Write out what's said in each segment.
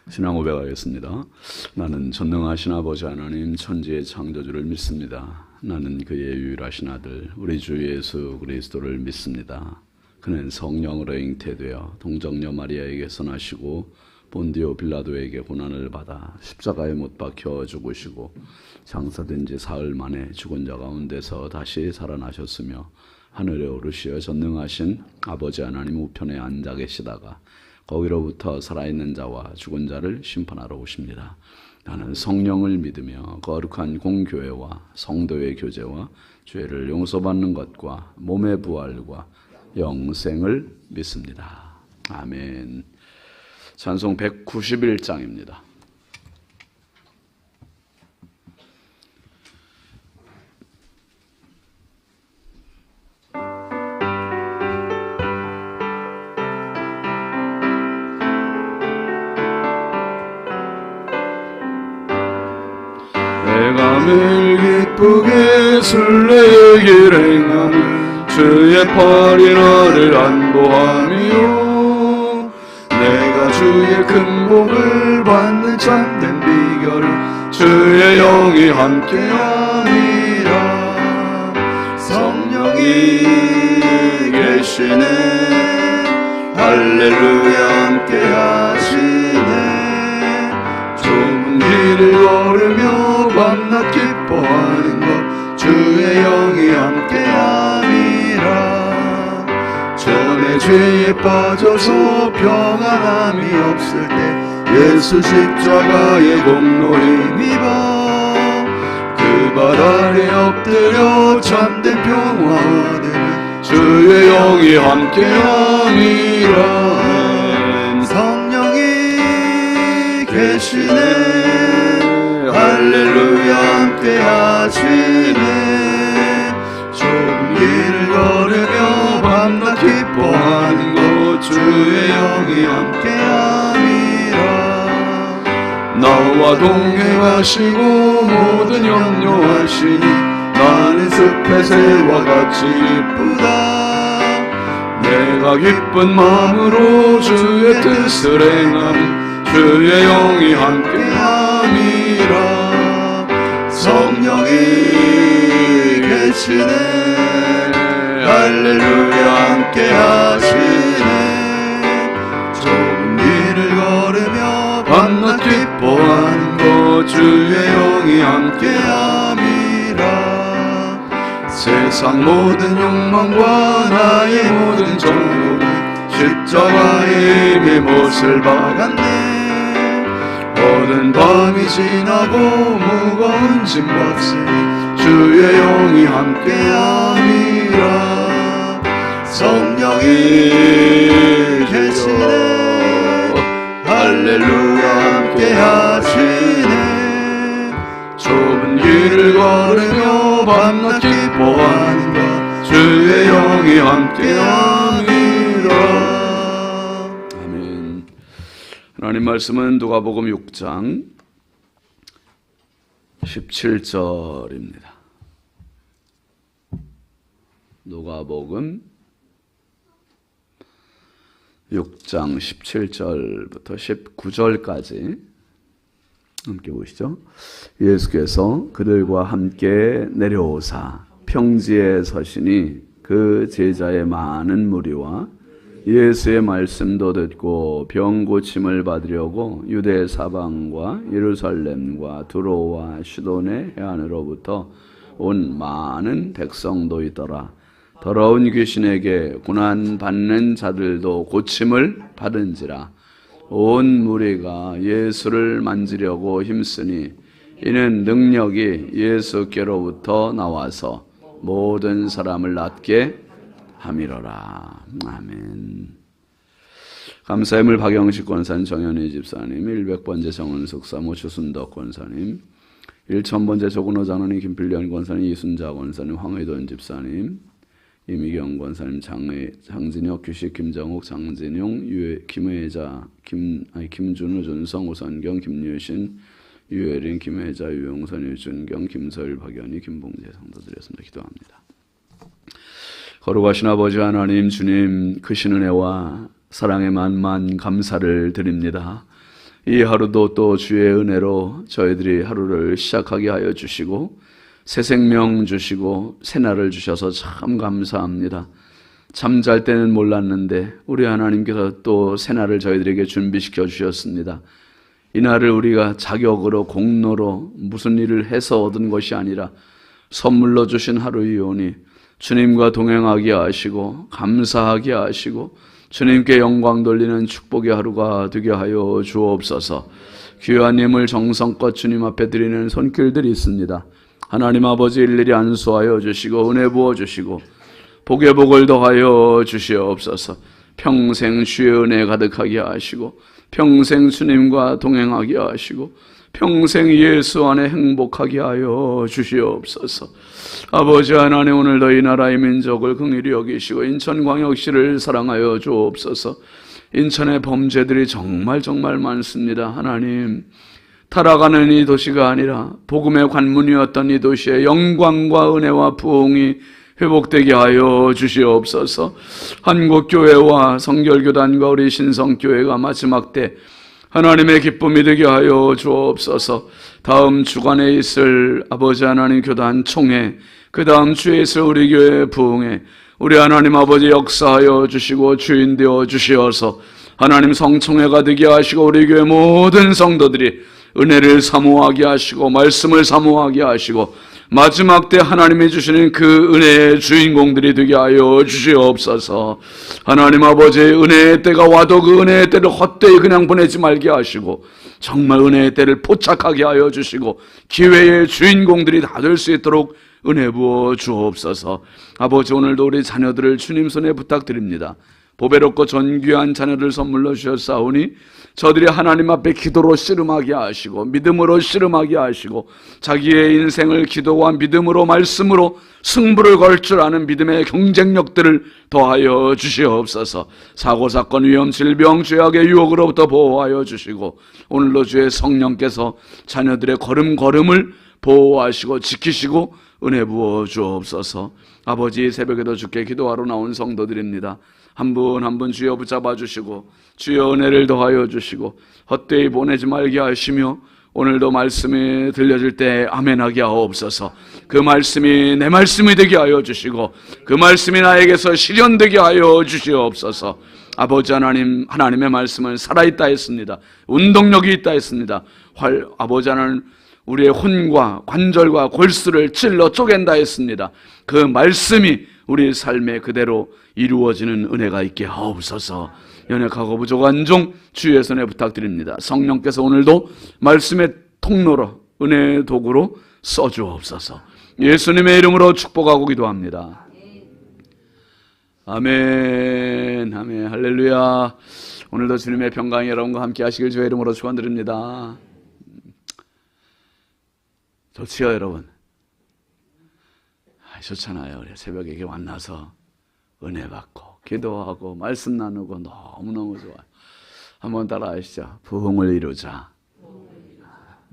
신앙 고백하겠습니다. 나는 전능하신 아버지 하나님 천지의 창조주를 믿습니다. 나는 그의 유일하신 아들 우리 주 예수 그리스도를 믿습니다. 그는 성령으로 잉태되어 동정녀 마리아에게서 나시고 본디오 빌라도에게 고난을 받아 십자가에 못 박혀 죽으시고 장사된 지 사흘 만에 죽은 자 가운데서 다시 살아나셨으며 하늘에 오르시어 전능하신 아버지 하나님 우편에 앉아 계시다가 거기로부터 살아있는 자와 죽은 자를 심판하러 오십니다. 나는 성령을 믿으며 거룩한 공교회와 성도의 교제와 죄를 용서받는 것과 몸의 부활과 영생을 믿습니다. 아멘. 찬송 191장입니다. 내가 늘 기쁘게 순례의 길 행하는 주의 팔이 나를 안보하며 내가 주의 큰 복을 받는 참된 비결은 주의 영이 함께함이라. 성령이 계시네 할렐루야 함께하시네. 좁은 길을 걸으며 밤낮 기뻐하는 것 주의 영이 함께함이라. 전에 죄에 빠져서 평안함이 없을 때 예수 십자가의 공로 힘입어 그 발 아래 엎드려 참된 평화 얻으면 주의 영이 함께함이라. 성령이 계시네 할렐루야 함께하시네. 좁은 길을 걸으며 밤낮 기뻐하는 것 주의 영이 함께함이라. 나와 동행하시고 모든 염려하시니 나는 숲의 새와 같이 기쁘다. 내가 기쁜 마음으로 주의 뜻을 행하니 주의 영이 함께함이라. 성령이 계시네 할렐루야 함께하시네. 좁은 길을 걸으며 밤낮 기뻐하는 것 주의 영이 함께함이라. 세상 모든 욕망과 나의 모든 정욕은 십자가의 힘의 못을 박았네. 오랜 밤이 지나고 무거운 짐 없으니 주의 영이 함께함이라. 성령이 계시네 할렐루야 함께하시네. 좁은 길을 걸으며 밤낮 기뻐하는 것 주의 영이 함께함이라. 하나님 말씀은 누가복음 6장 17절입니다. 누가복음 6장 17절부터 19절까지 함께 보시죠. 예수께서 그들과 함께 내려오사 평지에 서시니 그 제자의 많은 무리와 예수의 말씀도 듣고 병 고침을 받으려고 유대 사방과 예루살렘과 두로와 시돈의 해안으로부터 온 많은 백성도 있더라. 더러운 귀신에게 고난 받는 자들도 고침을 받은지라. 온 무리가 예수를 만지려고 힘쓰니 이는 능력이 예수께로부터 나와서 모든 사람을 낫게 함이로라. 아멘. 감사의물 박영식 권사님, 정현희 집사님, 100번째 정은숙 사모, 주순덕 권사님, 1000번째 조근호 장로님, 김필련 권사님, 이순자 권사님, 황의돈 집사님, 이미경 권사님, 장진혁, 규식, 김정욱, 장진용, 김혜자, 김준우, 준성, 오선경, 김유신, 유혜린, 김혜자, 유용선, 유준경, 김서일, 박연희, 김봉재 성도드렸습니다. 기도합니다. 거룩하신 아버지 하나님, 주님 크신 은혜와 사랑의 만만 감사를 드립니다. 이 하루도 또 주의 은혜로 저희들이 하루를 시작하게 하여 주시고 새 생명 주시고 새날을 주셔서 참 감사합니다. 잠잘 때는 몰랐는데 우리 하나님께서 또 새날을 저희들에게 준비시켜 주셨습니다. 이 날을 우리가 자격으로 공로로 무슨 일을 해서 얻은 것이 아니라 선물로 주신 하루이오니 주님과 동행하게 하시고 감사하게 하시고 주님께 영광 돌리는 축복의 하루가 되게 하여 주옵소서. 귀한 예물 정성껏 주님 앞에 드리는 손길들이 있습니다. 하나님 아버지 일일이 안수하여 주시고 은혜 부어 주시고 복의 복을 더하여 주시옵소서. 평생 주의 은혜 가득하게 하시고 평생 주님과 동행하게 하시고 평생 예수 안에 행복하게 하여 주시옵소서. 아버지 하나님, 오늘도 이 나라의 민족을 긍휼히 여기시고 인천광역시를 사랑하여 주옵소서. 인천의 범죄들이 정말 많습니다. 하나님, 타락하는 이 도시가 아니라 복음의 관문이었던 이 도시의 영광과 은혜와 부흥이 회복되게 하여 주시옵소서. 한국교회와 성결교단과 우리 신성교회가 마지막 때 하나님의 기쁨이 되게 하여 주옵소서. 다음 주간에 있을 아버지 하나님 교단 총회, 그 다음 주에 있을 우리 교회 부흥회, 우리 하나님 아버지 역사하여 주시고 주인 되어 주시어서 하나님 성총회가 되게 하시고 우리 교회 모든 성도들이 은혜를 사모하게 하시고 말씀을 사모하게 하시고 마지막 때 하나님이 주시는 그 은혜의 주인공들이 되게 하여 주시옵소서. 하나님 아버지의 은혜의 때가 와도 그 은혜의 때를 헛되이 그냥 보내지 말게 하시고 정말 은혜의 때를 포착하게 하여 주시고 기회의 주인공들이 다 될 수 있도록 은혜 부어 주옵소서. 아버지, 오늘도 우리 자녀들을 주님 손에 부탁드립니다. 보배롭고 존귀한 자녀를 선물로 주셨사오니 저들이 하나님 앞에 기도로 씨름하게 하시고 믿음으로 씨름하게 하시고 자기의 인생을 기도와 믿음으로 말씀으로 승부를 걸 줄 아는 믿음의 경쟁력들을 더하여 주시옵소서. 사고사건, 위험, 질병, 죄악의 유혹으로부터 보호하여 주시고 오늘도 주의 성령께서 자녀들의 걸음걸음을 보호하시고 지키시고 은혜 부어 주옵소서. 아버지, 새벽에도 주께 기도하러 나온 성도들입니다. 한 분 한 분 주여 붙잡아 주시고 주여 은혜를 더하여 주시고 헛되이 보내지 말게 하시며 오늘도 말씀이 들려질 때 아멘하게 하옵소서. 그 말씀이 내 말씀이 되게 하여 주시고 그 말씀이 나에게서 실현되게 하여 주시옵소서. 아버지 하나님, 하나님의 말씀은 살아있다 했습니다. 운동력이 있다 했습니다. 아버지 하나님, 우리의 혼과 관절과 골수를 찔러 쪼갠다 했습니다. 그 말씀이 우리 삶에 그대로 이루어지는 은혜가 있게 하옵소서. 연약하고 부족한 종 주의 손에 부탁드립니다. 성령께서 오늘도 말씀의 통로로 은혜의 도구로 써주옵소서. 예수님의 이름으로 축복하고 기도합니다. 아멘, 아멘, 할렐루야. 오늘도 주님의 평강이 여러분과 함께 하시길 주의 이름으로 축원드립니다. 좋지요, 여러분? 좋잖아요. 우리 새벽에 이렇게 만나서 은혜 받고 기도하고 말씀 나누고 너무너무 좋아요. 한번 따라 하시죠. 부흥을 이루자.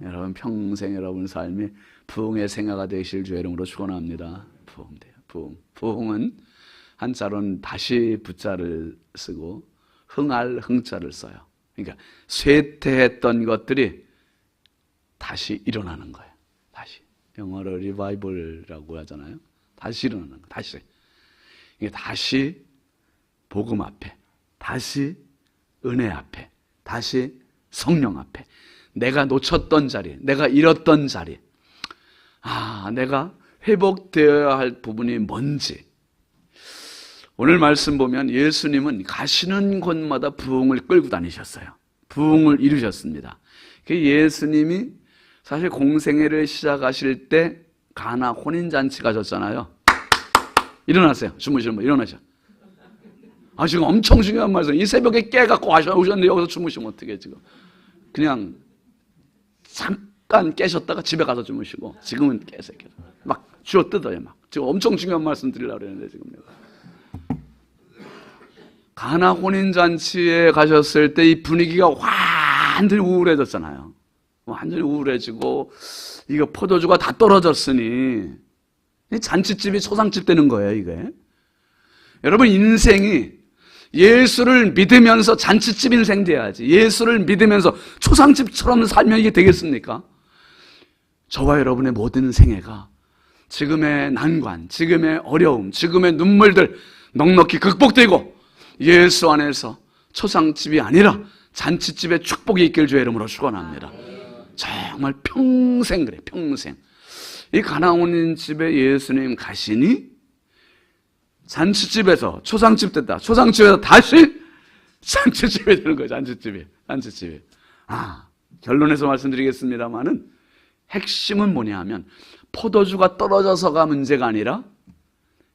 여러분 평생 여러분 삶이 부흥의 생애가 되실 주의 이름으로 축원합니다. 부흥돼요. 부흥. 부흥은 한자로는 다시 부자를 쓰고 흥할 흥자를 써요. 그러니까 쇠퇴했던 것들이 다시 일어나는 거예요. 다시. 영어로 리바이벌이라고 하잖아요. 다시 일어나는 거. 다시. 이게 다시 복음 앞에, 다시 은혜 앞에, 다시 성령 앞에, 내가 놓쳤던 자리, 내가 잃었던 자리, 내가 회복되어야 할 부분이 뭔지. 오늘 말씀 보면 예수님은 가시는 곳마다 부흥을 끌고 다니셨어요. 부흥을 이루셨습니다. 예수님이 사실 공생애를 시작하실 때 가나 혼인잔치 가셨잖아요. 일어나세요. 주무시는 분 일어나셔. 지금 엄청 중요한 말씀. 이 새벽에 깨갖고 오셨는데 여기서 주무시면 어떡해 지금. 그냥 잠깐 깨셨다가 집에 가서 주무시고 지금은 깨세요. 막 쥐어 뜯어요. 막 지금 엄청 중요한 말씀 드리려고 그랬는데 지금 내가. 가나 혼인잔치에 가셨을 때 이 분위기가 완전히 우울해졌잖아요. 완전히 우울해지고 이거 포도주가 다 떨어졌으니 잔치집이 초상집 되는 거예요. 이게 여러분 인생이 예수를 믿으면서 잔치집 인생 돼야지. 예수를 믿으면서 초상집처럼 살면 이게 되겠습니까? 저와 여러분의 모든 생애가 지금의 난관, 지금의 어려움, 지금의 눈물들 넉넉히 극복되고 예수 안에서 초상집이 아니라 잔치집의 축복이 있길 주의 이름으로 축원합니다. 정말 평생 그래, 평생. 이 가나온 집에 예수님 가시니 잔치집에서 초상집 됐다. 초상집에서 다시 잔치집이 되는 거예요. 잔치집이. 결론에서 말씀드리겠습니다만은 핵심은 뭐냐 하면 포도주가 떨어져서가 문제가 아니라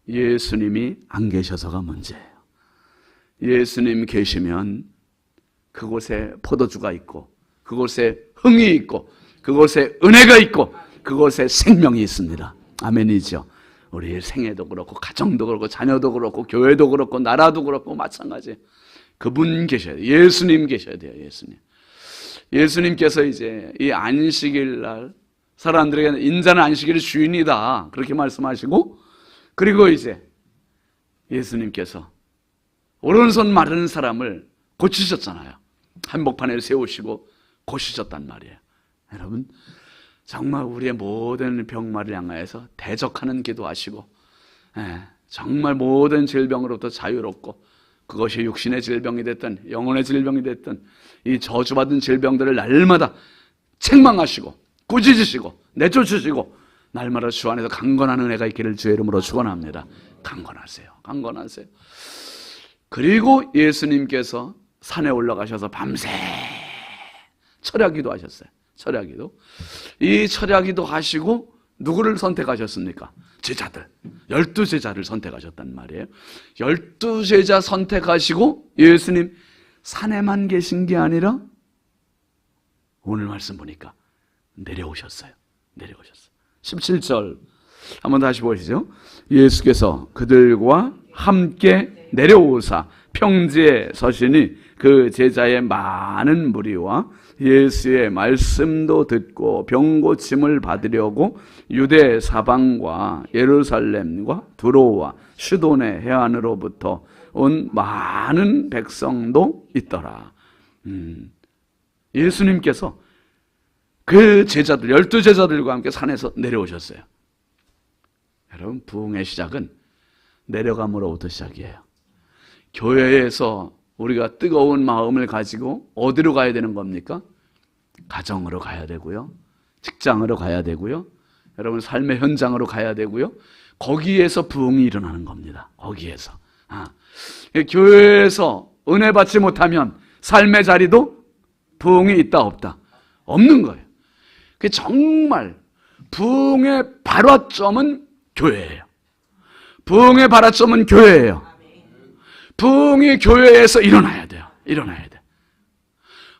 예수님이 안 계셔서가 문제예요. 예수님 계시면 그곳에 포도주가 있고, 그곳에 흥이 있고, 그곳에 은혜가 있고, 그곳에 생명이 있습니다. 아멘이죠. 우리 생애도 그렇고, 가정도 그렇고, 자녀도 그렇고, 교회도 그렇고, 나라도 그렇고 마찬가지. 그분 계셔야 돼요. 예수님 계셔야 돼요. 예수님께서 이제 이 안식일 날 사람들에게 인자는 안식일의 주인이다 그렇게 말씀하시고, 그리고 이제 예수님께서 오른손 마른 사람을 고치셨잖아요. 한복판에 세우시고 고치셨단 말이에요. 여러분, 정말 우리의 모든 병마를 향하여서 대적하는 기도하시고, 정말 모든 질병으로부터 자유롭고, 그것이 육신의 질병이 됐든 영혼의 질병이 됐든 이 저주받은 질병들을 날마다 책망하시고 꾸짖으시고 내쫓으시고 날마다 주 안에서 강건한 은혜가 있기를 주의 이름으로 축원합니다. 강건하세요. 그리고 예수님께서 산에 올라가셔서 밤새 철야기도 하셨어요. 이 철야기도 하시고 누구를 선택하셨습니까? 제자들, 12제자를 선택하셨단 말이에요. 12제자 선택하시고 예수님 산에만 계신 게 아니라 오늘 말씀 보니까 내려오셨어요. 17절 한번 다시 보시죠. 예수께서 그들과 함께 내려오사 평지에 서시니 그 제자의 많은 무리와 예수의 말씀도 듣고 병고침을 받으려고 유대 사방과 예루살렘과 두로와 시돈의 해안으로부터 온 많은 백성도 있더라. 예수님께서 그 제자들, 12제자들과 함께 산에서 내려오셨어요. 여러분, 부흥의 시작은 내려감으로부터 시작이에요. 교회에서 우리가 뜨거운 마음을 가지고 어디로 가야 되는 겁니까? 가정으로 가야 되고요. 직장으로 가야 되고요. 여러분 삶의 현장으로 가야 되고요. 거기에서 부흥이 일어나는 겁니다. 거기에서. 교회에서 은혜 받지 못하면 삶의 자리도 부흥이 있다 없다? 없는 거예요. 정말 부흥의 발화점은 교회예요. 부흥의 발화점은 교회예요. 부흥이 교회에서 일어나야 돼요.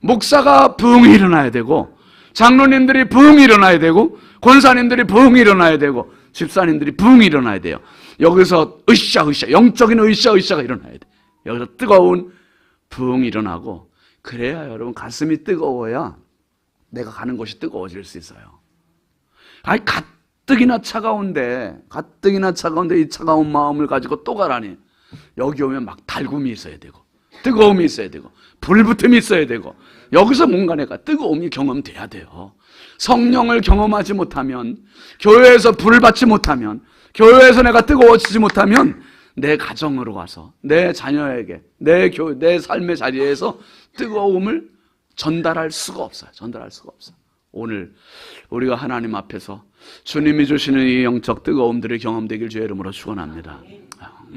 목사가 부흥이 일어나야 되고, 장로님들이 부흥이 일어나야 되고, 권사님들이 부흥이 일어나야 되고, 집사님들이 부흥이 일어나야 돼요. 여기서 영적인 으쌰가 일어나야 돼요. 여기서 뜨거운 부흥이 일어나고, 그래야 여러분 가슴이 뜨거워야 내가 가는 곳이 뜨거워질 수 있어요. 가뜩이나 차가운데 이 차가운 마음을 가지고 또 가라니. 여기 오면 막 달굼이 있어야 되고 뜨거움이 있어야 되고 불붙음이 있어야 되고 여기서 뭔가 내가 뜨거움이 경험돼야 돼요. 성령을 경험하지 못하면, 교회에서 불을 받지 못하면, 교회에서 내가 뜨거워지지 못하면 내 가정으로 가서 내 자녀에게 내 삶의 자리에서 뜨거움을 전달할 수가 없어요. 오늘 우리가 하나님 앞에서 주님이 주시는 이 영적 뜨거움들이 경험되길 주의 이름으로 축원합니다.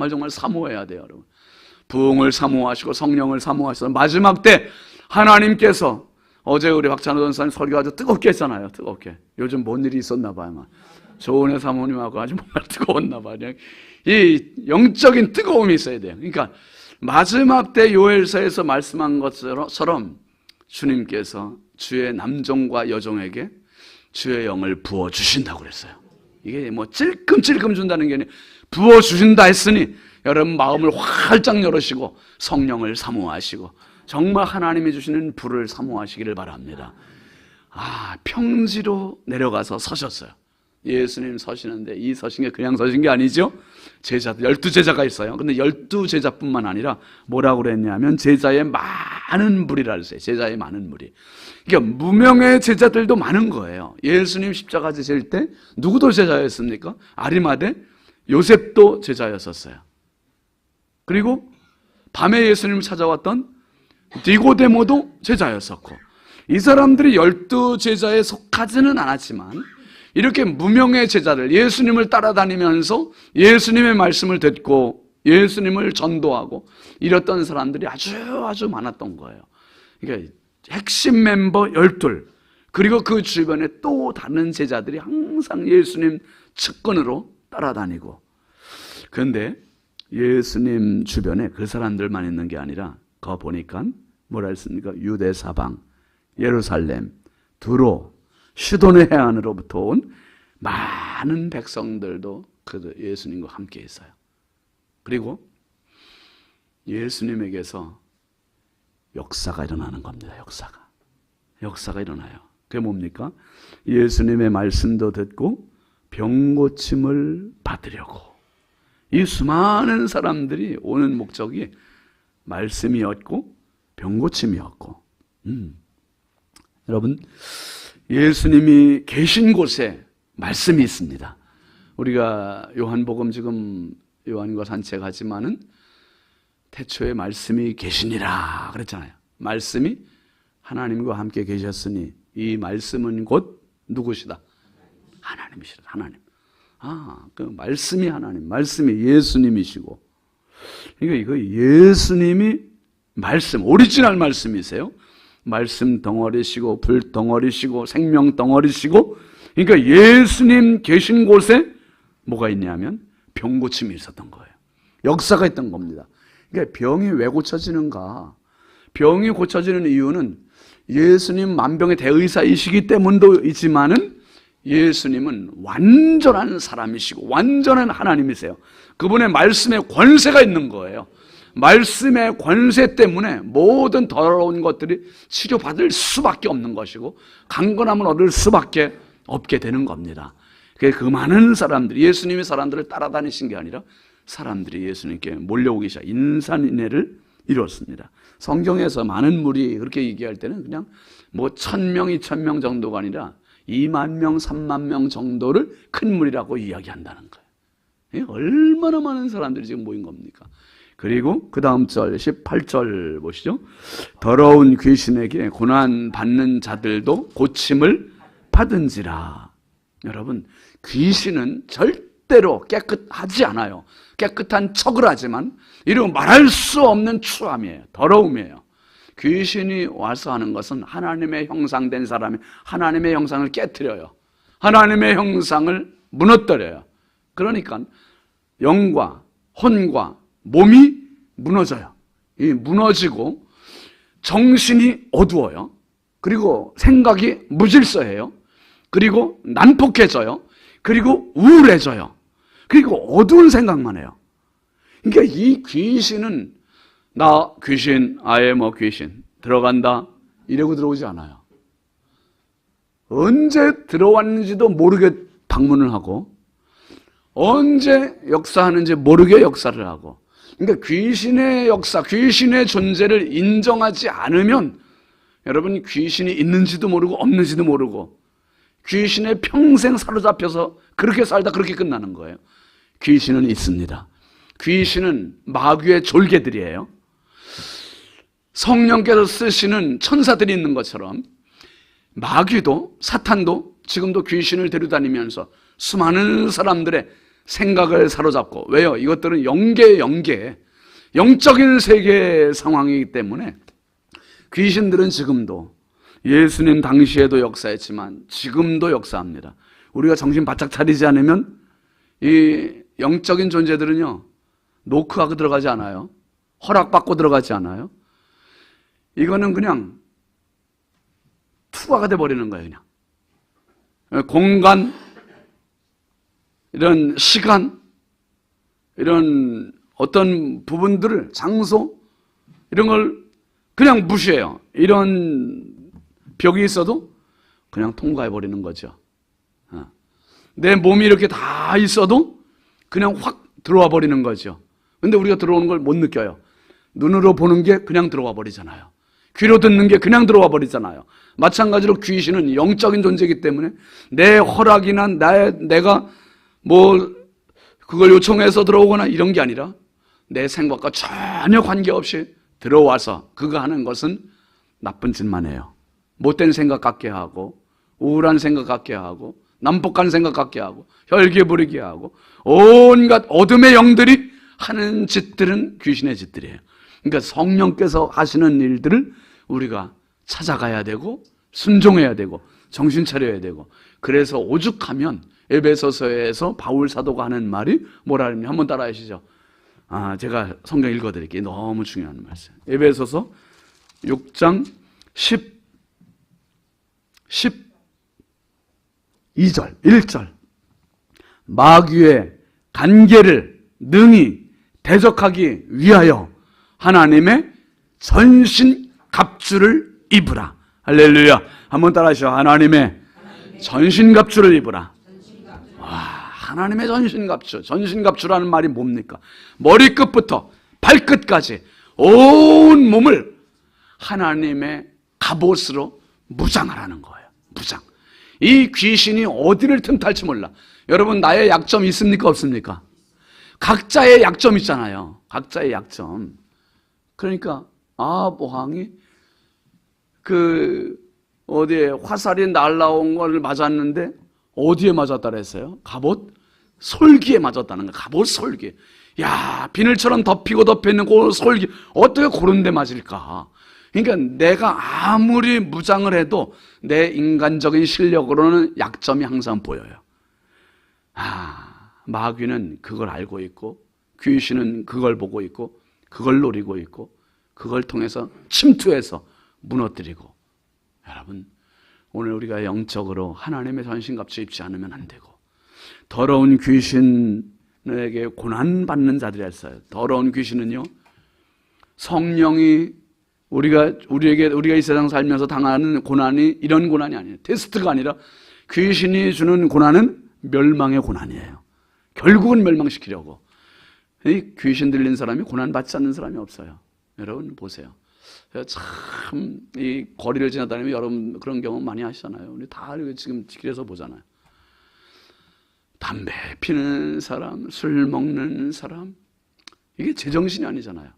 정말 사모해야 돼요, 여러분. 부흥을 사모하시고 성령을 사모하셔서 마지막 때 하나님께서, 어제 우리 박찬호 전사님 설교 아주 뜨겁게 했잖아요. 뜨겁게. 요즘 뭔 일이 있었나 봐요. 조은혜 사모님하고 아주 뭔가 뜨거웠나 봐요. 이 영적인 뜨거움이 있어야 돼요. 그러니까 마지막 때 요엘서에서 말씀한 것처럼 주님께서 주의 남종과 여종에게 주의 영을 부어주신다고 그랬어요. 이게 뭐 찔끔찔끔 준다는 게 아니라 부어주신다 했으니 여러분 마음을 활짝 열으시고 성령을 사모하시고 정말 하나님이 주시는 불을 사모하시기를 바랍니다. 평지로 내려가서 서셨어요. 예수님 서시는데 이 서신 게 그냥 서신 게 아니죠. 제자들 12제자가 있어요. 근데 12제자뿐만 아니라 뭐라고 그랬냐면 제자의 많은 무리라 그랬어요. 제자의 많은 무리. 그러니까 무명의 제자들도 많은 거예요. 예수님 십자가 지실 때 누구도 제자였습니까? 아리마대 요셉도 제자였었어요. 그리고 밤에 예수님을 찾아왔던 니고데모도 제자였었고, 이 사람들이 12제자에 속하지는 않았지만 이렇게 무명의 제자들, 예수님을 따라다니면서 예수님의 말씀을 듣고 예수님을 전도하고 이랬던 사람들이 아주 많았던 거예요. 그러니까 핵심 멤버 12, 그리고 그 주변에 또 다른 제자들이 항상 예수님 측근으로 따라다니고. 그런데 예수님 주변에 그 사람들만 있는 게 아니라 거 보니까 뭐라 했습니까? 유대 사방, 예루살렘, 두로, 시돈의 해안으로부터 온 많은 백성들도 그 예수님과 함께 있어요. 그리고 예수님에게서 역사가 일어나는 겁니다. 역사가 일어나요. 그게 뭡니까? 예수님의 말씀도 듣고 병 고침을 받으려고. 이 수많은 사람들이 오는 목적이 말씀이었고 병 고침이었고. 여러분, 예수님이 계신 곳에 말씀이 있습니다. 우리가 요한복음 지금 요한과 산책하지만은 태초에 말씀이 계시니라 그랬잖아요. 말씀이 하나님과 함께 계셨으니 이 말씀은 곧 누구시다? 하나님이시다. 하나님. 그 말씀이 하나님, 말씀이 예수님이시고. 그러니까 이거 예수님이 말씀, 오리지널 말씀이세요. 말씀 덩어리시고 불 덩어리시고 생명 덩어리시고. 그러니까 예수님 계신 곳에 뭐가 있냐면 병 고침이 있었던 거예요. 역사가 있던 겁니다. 그러니까 병이 왜 고쳐지는가? 병이 고쳐지는 이유는 예수님 만병의 대의사이시기 때문도 있지만은 예수님은 완전한 사람이시고 완전한 하나님이세요. 그분의 말씀에 권세가 있는 거예요. 말씀의 권세 때문에 모든 더러운 것들이 치료받을 수밖에 없는 것이고 강건함을 얻을 수밖에 없게 되는 겁니다. 그 많은 사람들이, 예수님이 사람들을 따라다니신 게 아니라 사람들이 예수님께 몰려오기 시작, 인산인해를 이뤘습니다. 성경에서 많은 무리 그렇게 얘기할 때는 그냥 뭐 1000명, 2000명 정도가 아니라 2만 명, 3만 명 정도를 큰 무리라고 이야기한다는 거예요. 얼마나 많은 사람들이 지금 모인 겁니까? 그리고 그 다음 절 18절 보시죠. 더러운 귀신에게 고난 받는 자들도 고침을 받은지라. 여러분, 귀신은 절대로 깨끗하지 않아요. 깨끗한 척을 하지만 이런 말할 수 없는 추함이에요. 더러움이에요. 귀신이 와서 하는 것은 하나님의 형상된 사람이 하나님의 형상을 깨트려요. 하나님의 형상을 무너뜨려요. 그러니까 영과 혼과 몸이 무너져요. 이 무너지고 정신이 어두워요. 그리고 생각이 무질서해요. 그리고 난폭해져요. 그리고 우울해져요. 그리고 어두운 생각만 해요. 그러니까 이 귀신은 나 귀신, 아예 뭐 귀신 들어간다 이러고 들어오지 않아요. 언제 들어왔는지도 모르게 방문을 하고 언제 역사하는지 모르게 역사를 하고. 그러니까 귀신의 역사, 귀신의 존재를 인정하지 않으면 여러분 귀신이 있는지도 모르고 없는지도 모르고 귀신에 평생 사로잡혀서 그렇게 살다 그렇게 끝나는 거예요. 귀신은 있습니다. 귀신은 마귀의 졸개들이에요. 성령께서 쓰시는 천사들이 있는 것처럼 마귀도 사탄도 지금도 귀신을 데려다니면서 수많은 사람들의 생각을 사로잡고. 왜요? 이것들은 영적인 세계의 상황이기 때문에 귀신들은 지금도 예수님 당시에도 역사했지만 지금도 역사합니다. 우리가 정신 바짝 차리지 않으면 이 영적인 존재들은요, 노크하고 들어가지 않아요. 허락받고 들어가지 않아요. 이거는 그냥 투과가 돼버리는 거예요. 그냥 공간, 이런 시간, 이런 어떤 부분들을, 장소, 이런 걸 그냥 무시해요. 이런 벽이 있어도 그냥 통과해버리는 거죠. 내 몸이 이렇게 다 있어도 그냥 확 들어와 버리는 거죠. 근데 우리가 들어오는 걸 못 느껴요. 눈으로 보는 게 그냥 들어와 버리잖아요. 귀로 듣는 게 그냥 들어와 버리잖아요. 마찬가지로 귀신은 영적인 존재이기 때문에 내 허락이나 내가 뭐 그걸 요청해서 들어오거나 이런 게 아니라 내 생각과 전혀 관계없이 들어와서 그거 하는 것은 나쁜 짓만 해요. 못된 생각 갖게 하고 우울한 생각 갖게 하고 난폭한 생각 갖게 하고 혈기 부리게 하고 온갖 어둠의 영들이 하는 짓들은 귀신의 짓들이에요. 그러니까 성령께서 하시는 일들을 우리가 찾아가야 되고 순종해야 되고 정신 차려야 되고, 그래서 오죽하면 에베소서에서 바울 사도가 하는 말이 뭐라 하느냐, 한번 따라 하시죠. 제가 성경 읽어드릴게요. 너무 중요한 말씀. 에베소서 6장 12절 1절 마귀의 간계를 능히 대적하기 위하여 하나님의 전신 갑주를 입으라. 할렐루야. 한번 따라 하시죠. 하나님의 전신 갑주를 입으라. 와, 하나님의 전신 갑주. 전신 갑주라는 말이 뭡니까? 머리끝부터 발끝까지 온 몸을 하나님의 갑옷으로 무장하라는 거예요. 무장. 이 귀신이 어디를 틈탈지 몰라. 여러분, 나의 약점 있습니까? 없습니까? 각자의 약점 있잖아요. 각자의 약점. 그러니까 아합 왕이 어디에 화살이 날라온 걸 맞았는데 어디에 맞았다 그랬어요? 갑옷 솔기에 맞았다는 거야. 갑옷 솔기. 야, 비늘처럼 덮이고 덮여있는 그 솔기 어떻게 그런 데 맞을까? 그러니까 내가 아무리 무장을 해도 내 인간적인 실력으로는 약점이 항상 보여요. 마귀는 그걸 알고 있고 귀신은 그걸 보고 있고 그걸 노리고 있고 그걸 통해서 침투해서 무너뜨리고. 여러분, 오늘 우리가 영적으로 하나님의 전신갑주 입지 않으면 안 되고, 더러운 귀신에게 고난받는 자들이 있어요. 더러운 귀신은요, 성령이 우리가 이 세상 살면서 당하는 고난이 이런 고난이 아니에요. 테스트가 아니라 귀신이 주는 고난은 멸망의 고난이에요. 결국은 멸망시키려고. 이 귀신 들린 사람이 고난 받지 않는 사람이 없어요. 여러분 보세요. 참 이 거리를 지나다니면 여러분 그런 경험 많이 하시잖아요. 우리 다 지금 길에서 보잖아요. 담배 피는 사람, 술 먹는 사람, 이게 제정신이 아니잖아요.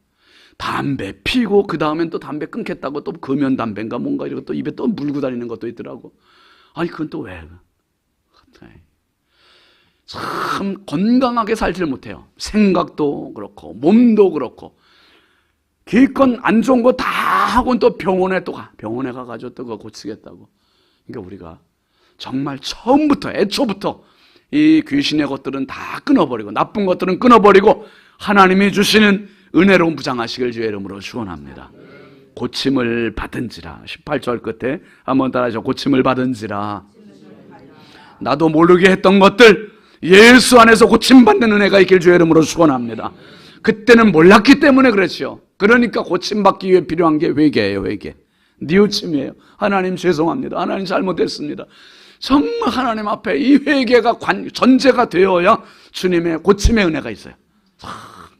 담배 피고 그 다음엔 또 담배 끊겠다고 또 금연 담배인가 뭔가 이러고 또 입에 또 물고 다니는 것도 있더라고. 아니 그건 또 왜? 참 건강하게 살지를 못해요. 생각도 그렇고 몸도 그렇고 기껏 안 좋은 거 다 하고 또 병원에 또 가. 병원에 가가지고 또 그거 고치겠다고. 그러니까 우리가 정말 처음부터 애초부터 이 귀신의 것들은 다 끊어버리고 나쁜 것들은 끊어버리고 하나님이 주시는 은혜로 무장하시길 주의 이름으로 축원합니다. 고침을 받은지라. 18절 끝에 한번 따라하시죠. 고침을 받은지라. 나도 모르게 했던 것들 예수 안에서 고침받는 은혜가 있길 주의 이름으로 축원합니다. 그때는 몰랐기 때문에 그랬죠. 그러니까 고침받기 위해 필요한 게 회개예요. 회개. 뉘우침이에요. 하나님 죄송합니다. 하나님 잘못했습니다. 정말 하나님 앞에 이 회개가 전제가 되어야 주님의 고침의 은혜가 있어요.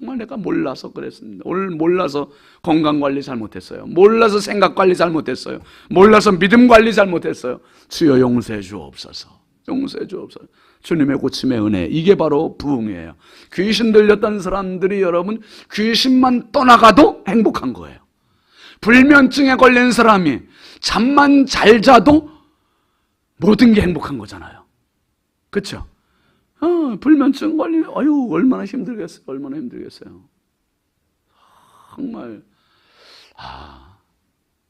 정말 내가 몰라서 그랬습니다. 오늘 몰라서 건강관리 잘못했어요. 몰라서 생각관리 잘못했어요. 몰라서 믿음관리 잘못했어요. 주여 용서해 주옵소서. 용서해 주옵소서. 주님의 고침의 은혜, 이게 바로 부흥이에요. 귀신 들렸던 사람들이 여러분 귀신만 떠나가도 행복한 거예요. 불면증에 걸린 사람이 잠만 잘 자도 모든 게 행복한 거잖아요. 그렇죠? 불면증 걸리면 얼마나 힘들겠어요. 얼마나 힘들겠어요. 정말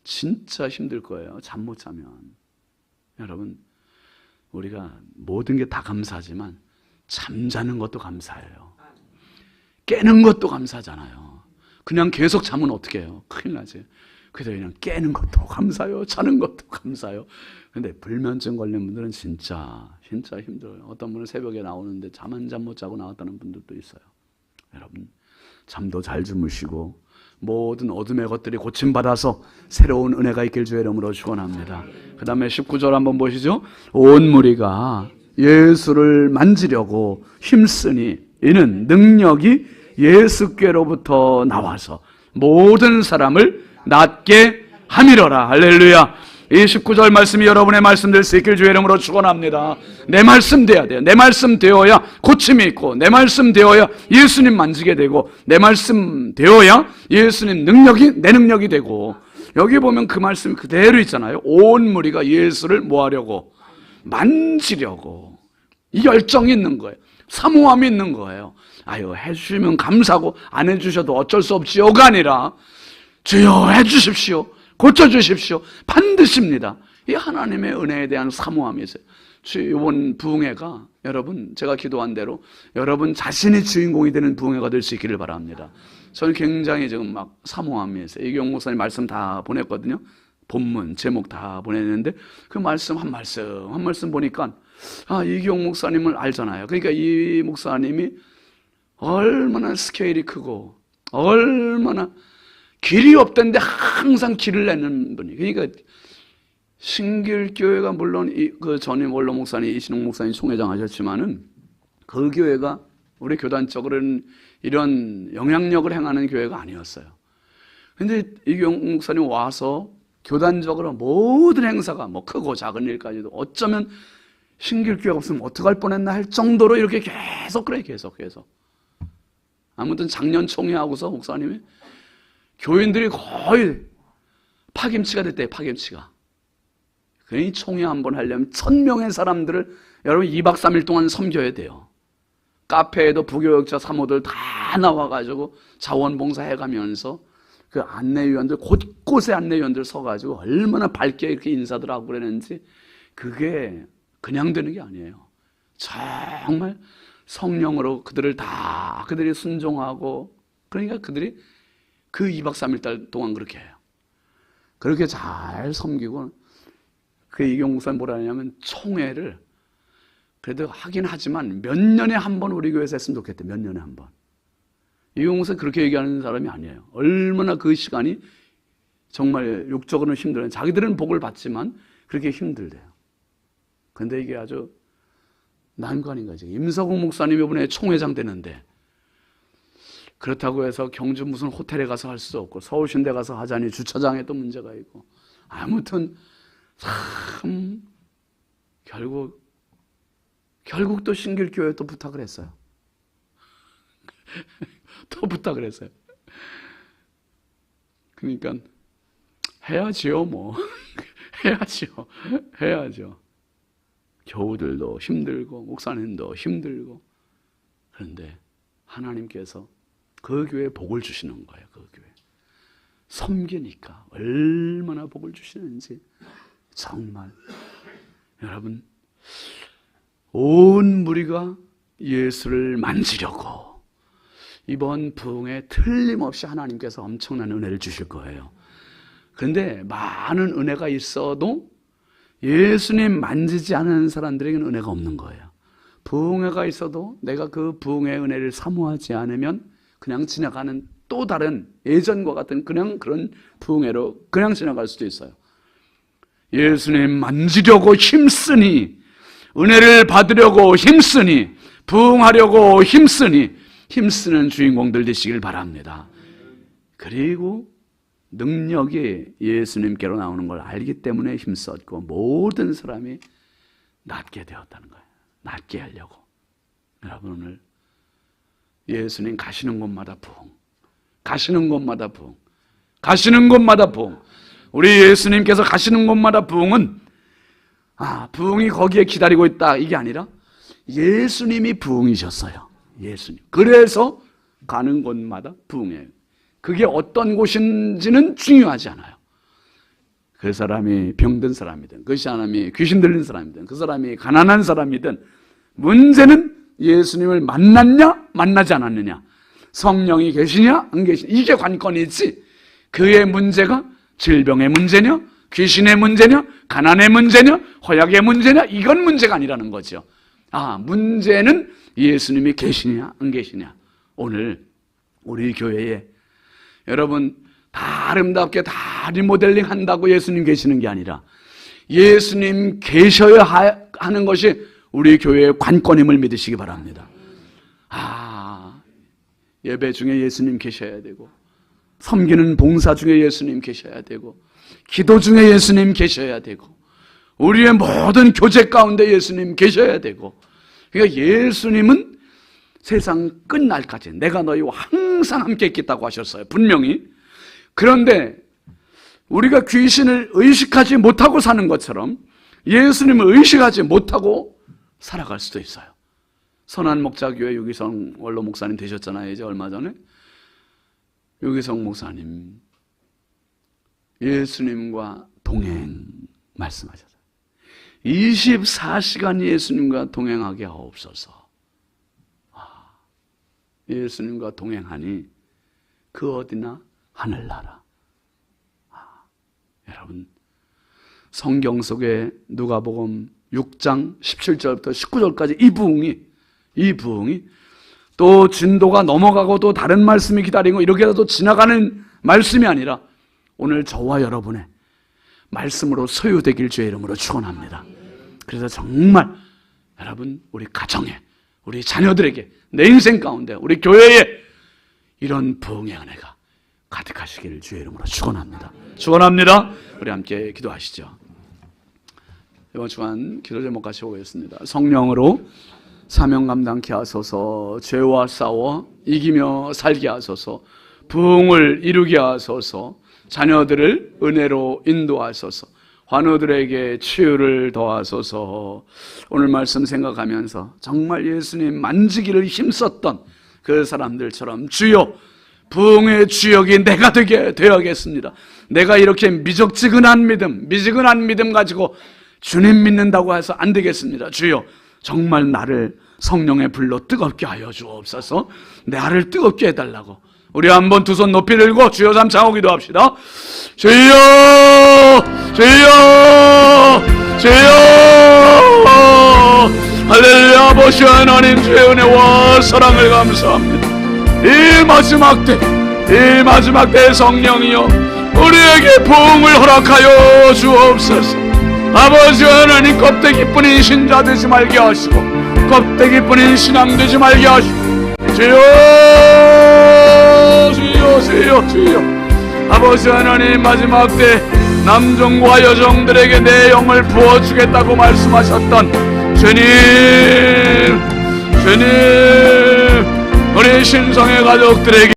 진짜 힘들 거예요. 잠 못 자면. 여러분, 우리가 모든 게 다 감사하지만 잠자는 것도 감사해요. 깨는 것도 감사하잖아요. 그냥 계속 자면 어떻게 해요? 큰일 나지. 그래서 그냥 깨는 것도 감사해요. 자는 것도 감사해요. 근데 불면증 걸린 분들은 진짜 힘들어요. 어떤 분은 새벽에 나오는데 잠 한 잠 못 자고 나왔다는 분들도 있어요. 여러분, 잠도 잘 주무시고 모든 어둠의 것들이 고침받아서 새로운 은혜가 있길 주의 이름으로 축원합니다. 그 다음에 19절 한번 보시죠. 온 무리가 예수를 만지려고 힘쓰니 이는 능력이 예수께로부터 나와서 모든 사람을 낫게 함이로라. 할렐루야. 이 19절 말씀이 여러분의 말씀 될 수 있길 주의 이름으로 축원합니다. 내 말씀 돼야 돼요. 내 말씀 되어야 고침이 있고, 내 말씀 되어야 예수님 만지게 되고, 내 말씀 되어야 예수님 능력이 내 능력이 되고. 여기 보면 그 말씀이 그대로 있잖아요. 온 무리가 예수를 뭐 하려고? 만지려고. 이 열정이 있는 거예요. 사모함이 있는 거예요. 아유, 해주시면 감사하고 안 해주셔도 어쩔 수 없지요가 아니라 주여 해주십시오, 고쳐주십시오, 반드시입니다. 이 하나님의 은혜에 대한 사모함이 있어요. 이번 부흥회가 여러분, 제가 기도한 대로 여러분 자신이 주인공이 되는 부흥회가 될 수 있기를 바랍니다. 저는 굉장히 지금 막 사모함이 있어요. 이경 목사님 말씀 다 보냈거든요. 본문 제목 다 보냈는데 그 말씀 한 말씀 보니까 이경 목사님을 알잖아요. 그러니까 이 목사님이 얼마나 스케일이 크고 얼마나 길이 없던데 항상 길을 내는 분이. 그러니까 신길교회가 물론 그 전임 원로 목사님 이신홍 목사님 총회장 하셨지만은 그 교회가 우리 교단적으로는 이런 영향력을 행하는 교회가 아니었어요. 근데 이경 목사님 와서 교단적으로 모든 행사가 뭐 크고 작은 일까지도 어쩌면 신길교회가 없으면 어떡할 뻔했나 할 정도로 이렇게 계속 그래 계속. 아무튼 작년 총회하고서 목사님이 교인들이 거의 파김치가 됐대요. 파김치가. 그러니 총회 한번 하려면 1000명의 사람들을 여러분 2박 3일 동안 섬겨야 돼요. 카페에도 부교역자 사모들 다 나와가지고 자원봉사 해가면서 그 안내위원들 곳곳에 안내위원들 서가지고 얼마나 밝게 이렇게 인사들 하고 그랬는지 그게 그냥 되는 게 아니에요. 정말 성령으로 그들이 순종하고 그러니까 그들이 그 2박 3일 동안 그렇게 해요. 그렇게 잘 섬기고 그 이경 목사님 뭐라 하냐면 총회를 그래도 하긴 하지만 몇 년에 한 번 우리 교회에서 했으면 좋겠대. 몇 년에 한 번. 이경 목사님 그렇게 얘기하는 사람이 아니에요. 얼마나 그 시간이 정말 육적으로는 힘들어요. 자기들은 복을 받지만 그렇게 힘들대요. 근데 이게 아주 난관인 거지. 임석웅 목사님 이번에 총회장 되는데 그렇다고 해서 경주 무슨 호텔에 가서 할 수도 없고 서울신대 가서 하자니 주차장에 또 문제가 있고 아무튼 참 결국 또 신길교회에 또 부탁을 했어요. 또 부탁을 했어요. 그러니까 해야지요 뭐. 해야죠. 교우들도 힘들고 목사님도 힘들고 그런데 하나님께서 그 교회에 복을 주시는 거예요. 그 교회 섬기니까 얼마나 복을 주시는지 정말 여러분 온 무리가 예수를 만지려고 이번 부흥에 틀림없이 하나님께서 엄청난 은혜를 주실 거예요. 그런데 많은 은혜가 있어도 예수님 만지지 않은 사람들에게는 은혜가 없는 거예요. 부흥회가 있어도 내가 그 부흥의 은혜를 사모하지 않으면 그냥 지나가는 또 다른 예전과 같은 그냥 그런 부흥회로 그냥 지나갈 수도 있어요. 예수님 만지려고 힘쓰니 은혜를 받으려고 힘쓰니 부흥하려고 힘쓰는 주인공들 되시길 바랍니다. 그리고 능력이 예수님께로 나오는 걸 알기 때문에 힘썼고 모든 사람이 낫게 되었다는 거예요. 낫게 하려고. 여러분 오늘 예수님 가시는 곳마다 부흥, 가시는 곳마다 부흥, 가시는 곳마다 부흥. 우리 예수님께서 가시는 곳마다 부흥은 부흥이 거기에 기다리고 있다 이게 아니라 예수님이 부흥이셨어요. 예수님. 그래서 가는 곳마다 부흥해요. 그게 어떤 곳인지는 중요하지 않아요. 그 사람이 병든 사람이든 그 사람이 귀신 들린 사람이든 그 사람이 가난한 사람이든 문제는 예수님을 만났냐 만나지 않았느냐, 성령이 계시냐 안 계시냐, 이게 관건이지 그의 문제가 질병의 문제냐 귀신의 문제냐 가난의 문제냐 허약의 문제냐 이건 문제가 아니라는 거죠. 문제는 예수님이 계시냐 안 계시냐. 오늘 우리 교회에 여러분 다 아름답게 다 리모델링 한다고 예수님 계시는 게 아니라 예수님 계셔야 하는 것이 우리 교회의 관건임을 믿으시기 바랍니다. 예배 중에 예수님 계셔야 되고, 섬기는 봉사 중에 예수님 계셔야 되고, 기도 중에 예수님 계셔야 되고, 우리의 모든 교제 가운데 예수님 계셔야 되고, 그러니까 예수님은 세상 끝날까지 내가 너희와 항상 함께 있겠다고 하셨어요, 분명히. 그런데 우리가 귀신을 의식하지 못하고 사는 것처럼 예수님을 의식하지 못하고 살아갈 수도 있어요. 선한 목자교회 유기성 원로 목사님 되셨잖아요, 이제 얼마 전에. 유기성 목사님, 예수님과 동행 말씀하셨어요. 24시간 예수님과 동행하게 하옵소서. 예수님과 동행하니 그 어디나 하늘나라. 여러분, 성경 속에 누가복음 6장 17절부터 19절까지 이 부흥이 또 진도가 넘어가고 또 다른 말씀이 기다리고 이렇게라도 지나가는 말씀이 아니라 오늘 저와 여러분의 말씀으로 소유되길 주의 이름으로 축원합니다. 그래서 정말 여러분, 우리 가정에, 우리 자녀들에게, 내 인생 가운데, 우리 교회에 이런 부흥의 은혜가 가득하시기를 주의 이름으로 축원합니다. 축원합니다. 우리 함께 기도하시죠. 이번 주간 기도 제목 같이 보겠습니다. 성령으로 사명 감당케 하소서. 죄와 싸워 이기며 살게 하소서. 부흥을 이루게 하소서. 자녀들을 은혜로 인도하소서. 환우들에게 치유를 더하소서. 오늘 말씀 생각하면서 정말 예수님 만지기를 힘썼던 그 사람들처럼 주여, 부흥의 주역이 내가 되게 되어야겠습니다. 내가 이렇게 미적지근한 믿음 가지고 주님 믿는다고 해서 안 되겠습니다. 주여, 정말 나를 성령의 불로 뜨겁게 하여 주옵소서. 나를 뜨겁게 해달라고. 우리 한번 두 손 높이 들고 주여 삼창하고 기도합시다. 주여, 주여, 주여. 할렐루야. 아버지 하나님, 주의 은혜와 사랑을 감사합니다. 이 마지막 때 성령이여 우리에게 부흥을 허락하여 주옵소서. 아버지 하나님, 껍데기뿐인 신자 되지 말게 하시고 껍데기뿐인 신앙 되지 말게 하시고 주여, 주여, 주여, 주여. 아버지 하나님, 마지막 때 남종과 여종들에게 내 영을 부어주겠다고 말씀하셨던 주님, 우리 신성의 가족들에게